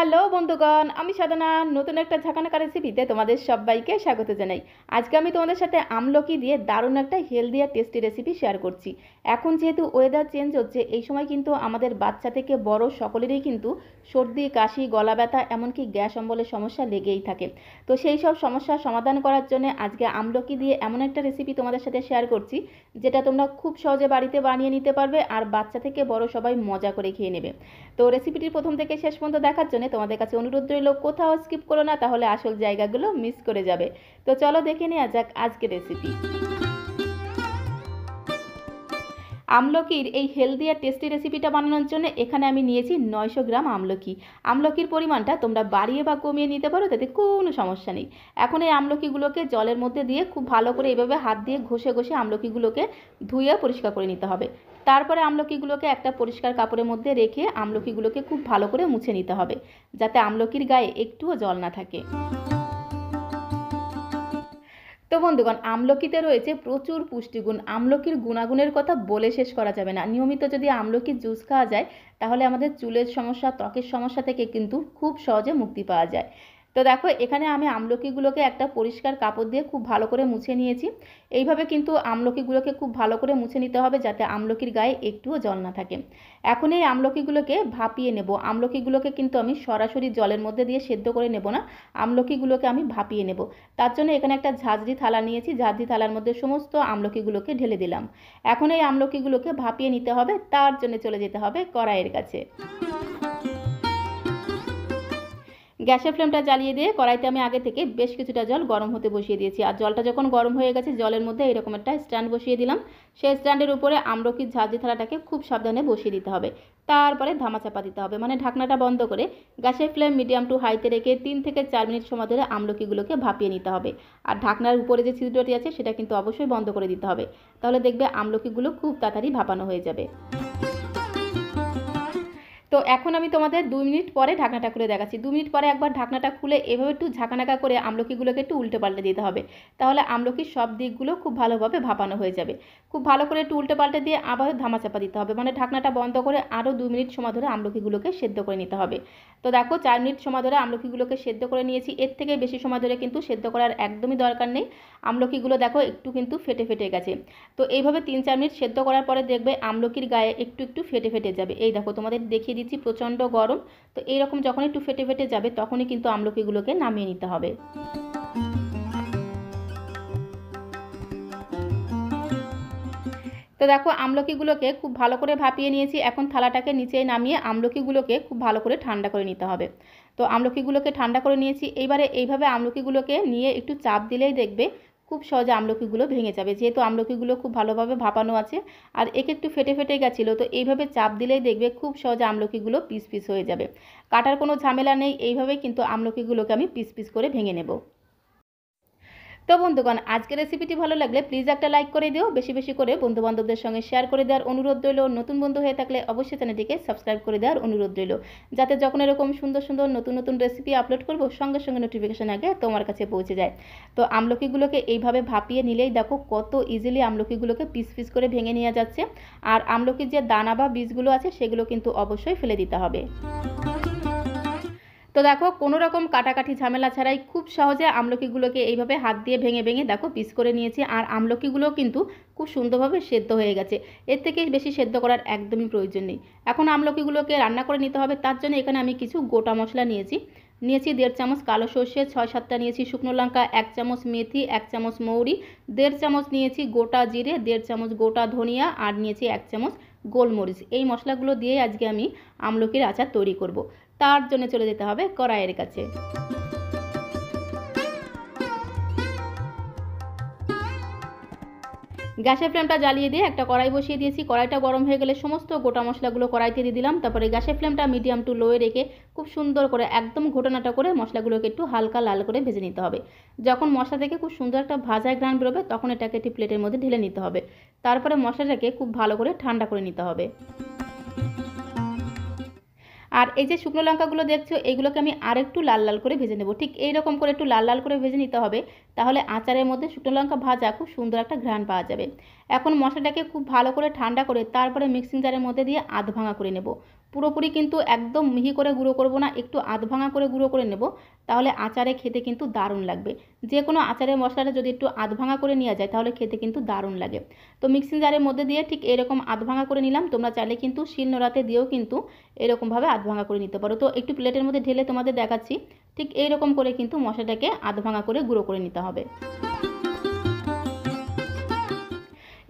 Hello বন্ধুগণ, আমি সাধনা। নতুন একটা ঝাঁকানাকা রেসিপিতে তোমাদের সবাইকে স্বাগত জানাই। আজকে আমি তোমাদের সাথে আমলকি দিয়ে দারুণ একটা হেলদি আর টেস্টি রেসিপি শেয়ার করছি। এখন যেহেতু ওয়েদার চেঞ্জ হচ্ছে, এই সময় কিন্তু আমাদের বাচ্চা থেকে বড় সকলেরই কিন্তু সর্দি, কাশি, গলা ব্যথা, এমনকি গ্যাস অম্বলের সমস্যা লেগেই থাকে। তো সেই সব সমস্যার সমাধান করার জন্য আজকে আমলকি দিয়ে এমন একটা রেসিপি তোমাদের সাথে শেয়ার করছি, যেটা তোমরা খুব সহজে বাড়িতে বানিয়ে নিতে পারবে আর বাচ্চা থেকে বড় সবাই মজা করে খেয়ে নেবে। তো রেসিপিটির প্রথম থেকে শেষ পর্যন্ত দেখার জন্য তোমাদের কাছে অনুরোধ রইল, কোথাও স্কিপ করো না, তাহলে আসল জায়গাগুলো মিস করে যাবে। তো চলো দেখে নেওয়া যাক আজকের রেসিপি। আমলকির এই হেলদি আর টেস্টি রেসিপিটা বানানোর জন্য এখানে আমি নিয়েছি 900 গ্রাম আমলকি। আমলকির পরিমাণটা তোমরা বাড়িয়ে বা কমিয়ে নিতে পারো, তাতে কোনো সমস্যা নেই। এখন এই আমলকিগুলোকে জলের মধ্যে দিয়ে খুব ভালো করে এভাবে হাত দিয়ে ঘষে ঘষে আমলকিগুলোকে ধুয়ে পরিষ্কার করে নিতে হবে। তারপরে আমলকিগুলোকে একটা পরিষ্কার কাপড়ের মধ্যে রেখে আমলকিগুলোকে খুব ভালো করে মুছে নিতে হবে, যাতে আমলকির গায়ে একটুও জল না থাকে। তো বন্ধুগণ, আমলকিতে রয়েছে প্রচুর পুষ্টিগুণ। আমলকির গুণাগুণের কথা বলে শেষ করা যাবে না। নিয়মিত যদি আমলকির জুস খাওয়া যায়, তাহলে আমাদের চুলের সমস্যা, ত্বকের সমস্যা থেকে কিন্তু খুব সহজে মুক্তি পাওয়া যায়। তো দেখো, এখানে আমি আমলকিগুলোকে একটা পরিষ্কার কাপড় দিয়ে খুব ভালো করে মুছে নিয়েছি। এইভাবে কিন্তু আমলকিগুলোকে খুব ভালো করে মুছে নিতে হবে, যাতে আমলকির গায়ে একটুও জল না থাকে। এখন এই আমলকিগুলোকে ভাপিয়ে নেব। আমলকিগুলোকে কিন্তু আমি সরাসরি জলের মধ্যে দিয়ে সেদ্ধ করে নেব না, আমলকিগুলোকে আমি ভাপিয়ে নেব। তার জন্য এখানে একটা ঝাঁঝরি থালা নিয়েছি। ঝাঁঝরি থালার মধ্যে সমস্ত আমলকিগুলোকে ঢেলে দিলাম। এখন এই আমলকিগুলোকে ভাপিয়ে নিতে হবে। তার জন্য চলে যেতে হবে কড়াইয়ের কাছে। গ্যাসের ফ্লেমটা জ্বালিয়ে দিয়ে কড়াইতে আমি আগে থেকে বেশ কিছুটা জল গরম হতে বসিয়ে দিয়েছি। আর জলটা যখন গরম হয়ে গেছে, জলের মধ্যে এরকম একটা স্ট্যান্ড বসিয়ে দিলাম। সেই স্ট্যান্ডের উপরে আমলকির ঝাঁঝরি থালাটাকে খুব সাবধানে বসিয়ে দিতে হবে। তারপরে ধামাচাপা দিতে হবে, মানে ঢাকনাটা বন্ধ করে গ্যাসের ফ্লেম মিডিয়াম টু হাইতে রেখে 3 থেকে 4 মিনিট সময় ধরে আমলকিগুলোকে ভাপিয়ে নিতে হবে। আর ঢাকনার উপরে যে ছিদ্রটি আছে সেটা কিন্তু অবশ্যই বন্ধ করে দিতে হবে, তাহলে দেখবে আমলকিগুলো খুব তাড়াতাড়ি ভাপানো হয়ে যাবে। তো এখন আমি তোমাদের 2 মিনিট পরে ঢাকনাটা খুলে দেখাচ্ছি। 2 মিনিট পরে একবার ঢাকনাটা খুলে এভাবে একটু ঝাঁকানাকা করে আমলকিগুলোকে একটু উল্টে পাল্টে দিতে হবে, তাহলে আমলকির সব দিকগুলো খুব ভালোভাবে ভাপানো হয়ে যাবে। খুব ভালো করে একটু উল্টে পাল্টে দিয়ে আবার ধামাচাপা দিতে হবে, মানে ঢাকনাটা বন্ধ করে আরও 2 মিনিট সময় ধরে আমলকিগুলোকে সেদ্ধ করে নিতে হবে। তো দেখো, 4 মিনিট সময় ধরে আমলকিগুলোকে সেদ্ধ করে নিয়েছি। এর থেকে বেশি সময় ধরে কিন্তু সেদ্ধ করার একদমই দরকার নেই। আমলকিগুলো দেখো একটু কিন্তু ফেটে ফেটে গেছে। তো এইভাবে 3-4 মিনিট সেদ্ধ করার পরে দেখবে আমলকির গায়ে একটু একটু ফেটে ফেটে যাবে। এই দেখো, তোমাদের দেখিয়ে দিচ্ছি, প্রচণ্ড গরম। তো এইরকম যখন একটু ফেটে ফেটে যাবে, তখনই কিন্তু আমলকিগুলোকে নামিয়ে নিতে হবে। তো দেখো, আমলকিগুলোকে খুব ভালো করে ভাপিয়ে নিয়েছি। এখন থালাটাকে নিচে নামিয়ে আমলকিগুলোকে খুব ভালো করে ঠান্ডা করে নিতে হবে। তো আমলকিগুলোকে ঠান্ডা করে নিয়েছি। এইবারে এইভাবে আমলকিগুলোকে নিয়ে একটু চাপ দিলেই দেখবে খুব সহজে আমলকিগুলো ভেঙে যাবে, যেহেতু আমলকিগুলো খুব ভালোভাবে ভাপানো আছে। আর একে একটু ফেটে ফেটে গেছিলো, তো এইভাবে চাপ দিলেই দেখবে খুব সহজে আমলকিগুলো পিস পিস হয়ে যাবে। কাটার কোনো ঝামেলা নেই। এইভাবেই কিন্তু আমলকিগুলোকে আমি পিস পিস করে ভেঙে নেব। তো বন্ধুগণ, আজকের রেসিপিটি ভালো লাগলে প্লিজ একটা লাইক করে দিও। বেশি বেশি করে বন্ধুবান্ধবদের সঙ্গে শেয়ার করে দেওয়ার অনুরোধ রইল। নতুন বন্ধু হয়ে থাকলে অবশ্যই চ্যানেলটিকে সাবস্ক্রাইব করে দেওয়ার অনুরোধ রইল, যাতে যখন এরকম সুন্দর সুন্দর নতুন নতুন রেসিপি আপলোড করব, সঙ্গে সঙ্গে নোটিফিকেশন আগে তোমার কাছে পৌঁছে যায়। তো আমলকিগুলোকে এইভাবে ভাপিয়ে নিলেই দেখো কত ইজিলি আমলকিগুলোকে পিস পিস করে ভেঙে নেওয়া যাচ্ছে। আর আমলকির যে দানা বা বীজগুলো আছে সেগুলো কিন্তু অবশ্যই ফেলে দিতে হবে। তো দেখো, কোনো রকম কাটাকাটি ঝামেলা ছাড়াই খুব সহজে আমলকিগুলোকে এইভাবে হাত দিয়ে ভেঙে ভেঙে দেখো পিস করে নিয়েছি। আর আমলকিগুলো কিন্তু খুব সুন্দরভাবে সেদ্ধ হয়ে গেছে। এর থেকে বেশি সেদ্ধ করার একদমই প্রয়োজন নেই। এখন আমলকিগুলোকে রান্না করে নিতে হবে। তার জন্য এখানে আমি কিছু গোটা মশলা নিয়েছি। 1.5 চামচ কালো সর্ষে, 6-7টা নিয়েছি শুকনো লঙ্কা, 1 চামচ মেথি, 1 চামচ মৌরি, 1.5 চামচ নিয়েছি গোটা জিরে, 1.5 চামচ গোটা ধনিয়া, আর নিয়েছি 1 চামচ গোলমরিচ। এই মশলাগুলো দিয়ে আজকে আমি আমলকির আচার তৈরি করব। তার জন্য চলে যেতে হবে কড়াইয়ের কাছে। গ্যাসের ফ্লেমটা জ্বালিয়ে দিয়ে একটা কড়াই বসিয়ে দিয়েছি। কড়াইটা গরম হয়ে গেলে সমস্ত গোটা মশলাগুলো কড়াইতে দিয়ে দিলাম। তারপরে গ্যাসের ফ্লেমটা মিডিয়াম টু লোয়ে রেখে খুব সুন্দর করে একদম ঘোটানাটা করে মশলাগুলোকে একটু হালকা লাল করে ভেজে নিতে হবে। যখন মশলা থেকে খুব সুন্দর একটা ভাজা ঘ্রাণ বেরোবে, তখন এটাকে একটি প্লেটের মধ্যে ঢেলে নিতে হবে। তারপরে মশলাটাকে খুব ভালো করে ঠান্ডা করে নিতে হবে। আর এই যে শুকনো লঙ্কাগুলো দেখছো, এইগুলোকে আমি আরেকটু লাল লাল করে ভেজে নেব। ঠিক এই রকম করে একটু লাল লাল করে ভেজে নিতে হবে, তাহলে আচারের মধ্যে শুকনো লঙ্কা ভাজা খুব সুন্দর একটা ঘ্রাণ পাওয়া যাবে। এখন মশলাটাকে খুব ভালো করে ঠান্ডা করে তারপরে মিক্সিং জারের মধ্যে দিয়ে আধ ভাঙা করে নেব। পুরোপুরি কিন্তু একদম মিহি করে গুঁড়ো করব না, একটু আধ ভাঙা করে গুঁড়ো করে নেব, তাহলে আচারে খেতে কিন্তু দারুণ লাগবে। যে কোনো আচারের মশলাটা যদি একটু আধ ভাঙা করে নেওয়া যায় তাহলে খেতে কিন্তু দারুণ লাগে। তো মিক্সিং জারের মধ্যে দিয়ে ঠিক এরকম আধ ভাঙা করে নিলাম। তোমরা চাইলে কিন্তু শিলনোড়াতে দিয়েও কিন্তু এরকমভাবে আধ ভাঙা করে নিতে পারো। তো একটু প্লেটের মধ্যে ঢেলে তোমাদের দেখাচ্ছি। ঠিক এইরকম করে কিন্তু মশলাটাকে আধ ভাঙা করে গুঁড়ো করে নিতে হবে।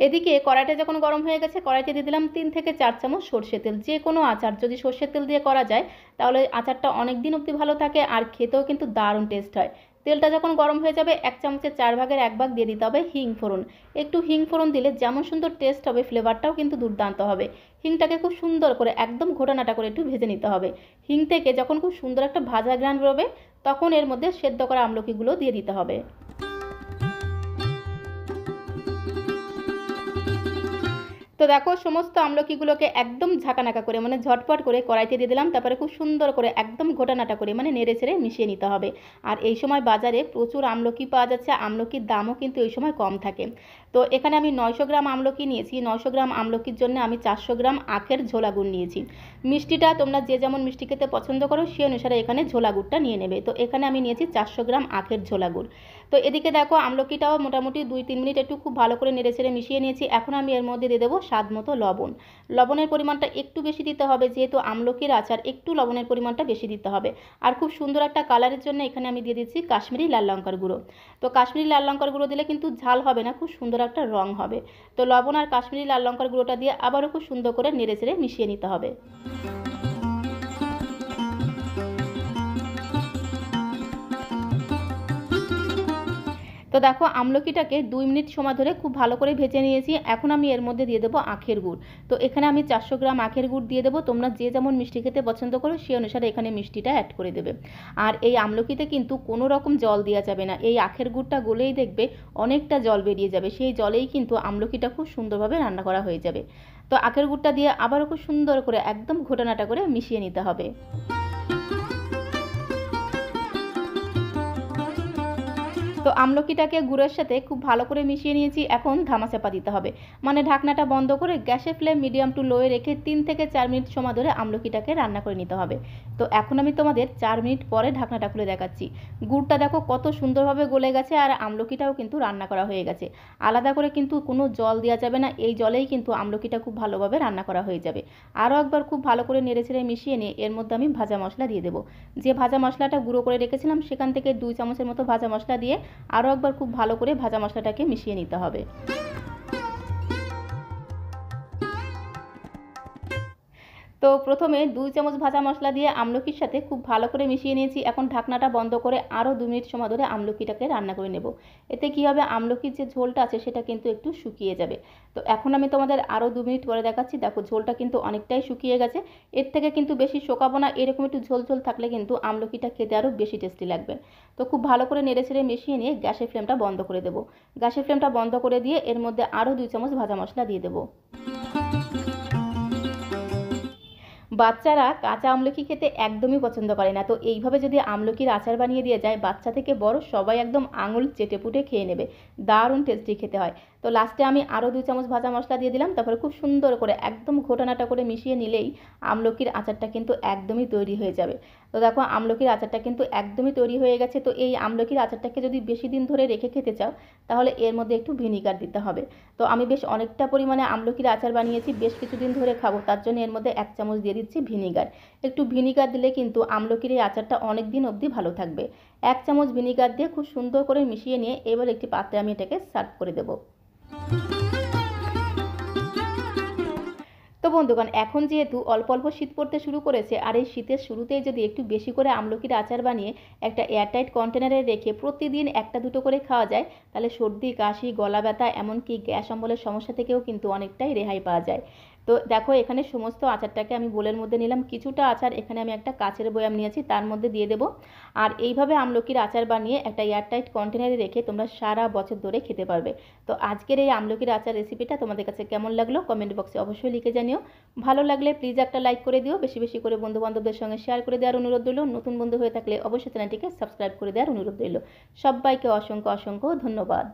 এদিকে কড়াইটা যখন গরম হয়ে গেছে, কড়াইতে দিয়ে দিলাম 3 থেকে 4 চামচ সরষের তেল। যে কোনো আচার যদি সরষের তেল দিয়ে করা যায় তাহলে আচারটা অনেক দিন অবধি ভালো থাকে আর খেতেও কিন্তু দারুণ টেস্ট হয়। তেলটা যখন গরম হয়ে যাবে 1 চামচের 4 ভাগের 1 ভাগ দিয়ে দিতে হবে হিং ফোড়ন। একটু হিং ফোড়ন দিলে যেমন সুন্দর টেস্ট হবে, ফ্লেভারটাও কিন্তু দুর্দান্ত হবে। হিংটাকে খুব সুন্দর করে একদম ঘোটানাটা করে একটু ভেজে নিতে হবে। হিং থেকে যখন খুব সুন্দর একটা ভাজা ঘ্রাণ বেরোবে তখন এর মধ্যে সেদ্ধ করা আমলকিগুলো দিয়ে দিতে হবে। তো দেখো সমস্ত আমলকিগুলোকে একদম ঝাঁকানাকা করে মানে ঝটপট করে কড়াইতে দিয়ে দিলাম। তারপরে খুব সুন্দর করে একদম ঘোটানাটা করে মানে নেড়ে ছেড়ে মিশিয়ে নিতে হবে। আর এই সময় বাজারে প্রচুর আমলকি পাওয়া যাচ্ছে, আমলকির দামও কিন্তু এই সময় কম থাকে। তো এখানে আমি 900 গ্রাম আমলকি নিয়েছি। 900 গ্রাম আমলকির জন্য আমি 400 গ্রাম আখের ঝোলা গুড় নিয়েছি। মিষ্টিটা তোমরা যে যেমন মিষ্টি খেতে পছন্দ করো সেই অনুসারে এখানে ঝোলা গুড়টা নিয়ে নেবে। তো এখানে আমি নিয়েছি 400 গ্রাম আখের ঝোলা গুড়। তো এদিকে দেখো আমলকিটাও মোটামুটি 2-3 মিনিট একটু খুব ভালো করে নেড়ে ছেড়ে মিশিয়ে নিয়েছি। এখন আমি এর মধ্যে দিয়ে দেবো স্বাদ মতো লবণ। লবণের পরিমাণটা একটু বেশি দিতে হবে, যেহেতু আমলকির আচার একটু লবণের পরিমাণটা বেশি দিতে হবে। আর খুব সুন্দর একটা কালারের জন্য এখানে আমি দিয়ে দিচ্ছি কাশ্মীরি লাল লঙ্কার গুঁড়ো। তো কাশ্মীরি লাল লঙ্কার গুঁড়ো দিলে কিন্তু ঝাল হবে না, খুব সুন্দর একটা রং হবে। তো লবণ আর কাশ্মীরি লাল লঙ্কার গুঁড়োটা দিয়ে আবারও খুব সুন্দর করে নেড়ে ছেড়ে মিশিয়ে নিতে হবে। তো দেখো আমলকিটাকে 2 মিনিট সময় ধরে খুব ভালো করে ভেজে নিয়েছি। এখন আমি এর মধ্যে দিয়ে দেবো আখের গুড়। তো এখানে আমি 400 গ্রাম আখের গুড় দিয়ে দেবো। তোমরা যে যেমন মিষ্টি খেতে পছন্দ করো সেই অনুসারে এখানে মিষ্টিটা অ্যাড করে দেবে। আর এই আমলকিতে কিন্তু কোনো রকম জল দেওয়া যাবে না। এই আখের গুড়টা গলেই দেখবে অনেকটা জল বেরিয়ে যাবে, সেই জলেই কিন্তু আমলকিটা খুব সুন্দরভাবে রান্না করা হয়ে যাবে। তো আখের গুড়টা দিয়ে আবারও খুব সুন্দর করে একদম ঘোটানাটা করে মিশিয়ে নিতে হবে। তো আমলকিটাকে গুড়ের সাথে খুব ভালো করে মিশিয়ে নিয়েছি। এখন ধামাচাপা দিতে হবে, মানে ঢাকনাটা বন্ধ করে গ্যাসের ফ্লেম মিডিয়াম টু লোয়ে রেখে 3 থেকে 4 মিনিট সময় ধরে আমলকিটাকে রান্না করে নিতে হবে। তো এখন আমি তোমাদের 4 মিনিট পরে ঢাকনাটা খুলে দেখাচ্ছি। গুড়টা দেখো কত সুন্দরভাবে গলে গেছে আর আমলকিটাও কিন্তু রান্না করা হয়ে গেছে। আলাদা করে কিন্তু কোনো জল দেওয়া যাবে না, এই জলেই কিন্তু আমলকিটা খুব ভালোভাবে রান্না করা হয়ে যাবে। আরও একবার খুব ভালো করে নেড়ে ছেড়ে মিশিয়ে নিয়ে এর মধ্যে আমি ভাজা মশলা দিয়ে দেবো। যে ভাজা মশলাটা গুঁড়ো করে রেখেছিলাম সেখান থেকে 2 চামচের মতো ভাজা মশলা দিয়ে আরও একবার খুব ভালো করে ভাজা মশলাটাকে মিশিয়ে নিতে হবে। তো প্রথমে 2 চামচ ভাজা মশলা দিয়ে আমলকির সাথে খুব ভালো করে মিশিয়ে নিয়েছি। এখন ঢাকনাটা বন্ধ করে আরও 2 মিনিট সময় ধরে আমলকিটাকে রান্না করে নেব। এতে কী হবে, আমলকির যে ঝোলটা আছে সেটা কিন্তু একটু শুকিয়ে যাবে। তো এখন আমি তোমাদের আরও 2 মিনিট পরে দেখাচ্ছি। দেখো ঝোলটা কিন্তু অনেকটাই শুকিয়ে গেছে। এর থেকে কিন্তু বেশি শোকাবো না, এরকম একটু ঝোল ঝোল থাকলে কিন্তু আমলকিটা খেতে আরও বেশি টেস্টি লাগবে। তো খুব ভালো করে নেড়ে ছেড়ে মিশিয়ে নিয়ে গ্যাসের ফ্লেমটা বন্ধ করে দেবো। গ্যাসের ফ্লেমটা বন্ধ করে দিয়ে এর মধ্যে আরও 2 চামচ ভাজা মশলা দিয়ে দেবো। বাচ্চারা কাঁচা আমলকি খেতে একদমই পছন্দ করে না। তো এইভাবে যদি আমলকির আচার বানিয়ে দিয়ে যায়, বাচ্চা থেকে বড় সবাই একদম আঙুল চেটেপুটে খেয়ে নেবে। দারুণ টেস্টি খেতে হয়। তো লাস্টে আমি আরও 2 চামচ ভাজা মশলা দিয়ে দিলাম। তারপরে খুব সুন্দর করে একদম ঘোটানাটা করে মিশিয়ে নিলেই আমলকির আচারটা কিন্তু একদমই তৈরি হয়ে যাবে। তো দেখো আমলকির আচারটা কিন্তু একদমই তৈরি হয়ে গেছে। তো এই আমলকির আচারটাকে যদি বেশি দিন ধরে রেখে খেতে চাও তাহলে এর মধ্যে একটু ভিনিগার দিতে হবে। তো আমি বেশ অনেকটা পরিমাণে আমলকির আচার বানিয়েছি, বেশ কিছুদিন ধরে খাবো, তার জন্য এর মধ্যে 1 চামচ দিয়ে দিচ্ছি ভিনিগার। একটু ভিনিগার দিলে কিন্তু আমলকির এই আচারটা অনেক দিন অবধি ভালো থাকবে। 1 চামচ ভিনিগার দিয়ে খুব সুন্দর করে মিশিয়ে নিয়ে এবার একটি পাত্রে আমি এটাকে সার্ভ করে দেবো। তো বন্ধুগণ, এখন যেহেতু অল্প অল্প শীত পড়তে শুরু করেছে আর এই শীতের শুরুতেই যদি একটু বেশি করে আমলকির আচার বানিয়ে একটা এয়ারটাইট কন্টেনারে রেখে প্রতিদিন 1-2 করে খাওয়া যায়, তাহলে সর্দি কাশি গলা ব্যথা এমনকি গ্যাস অম্বলের সমস্যা থেকেও কিন্তু অনেকটাই রেহাই পাওয়া যায়। তো দেখো এখানে সমস্ত আচারটাকে আমি বোলের মধ্যে নিলাম। কিছুটা আচার এখানে আমি একটা কাচের বয়াম নিয়েছি, তার মধ্যে দিয়ে দেবো। আর এইভাবে আমলকির আচার বানিয়ে একটা এয়ারটাইট কন্টেনারে রেখে তোমরা সারা বছর ধরে খেতে পারবে। তো আজকের এই আমলকির আচার রেসিপিটা তোমাদের কাছে কেমন লাগলো কমেন্ট বক্সে অবশ্যই লিখে জানিও। ভালো লাগলে প্লিজ একটা লাইক করে দিও, বেশি বেশি করে বন্ধু বান্ধবদের সঙ্গে শেয়ার করে দেওয়ার অনুরোধ রইল। নতুন বন্ধু হয়ে থাকলে অবশ্যই চ্যানেলটিকে সাবস্ক্রাইব করে দেওয়ার অনুরোধ রইল। সবাইকে অসংখ্য অসংখ্য ধন্যবাদ।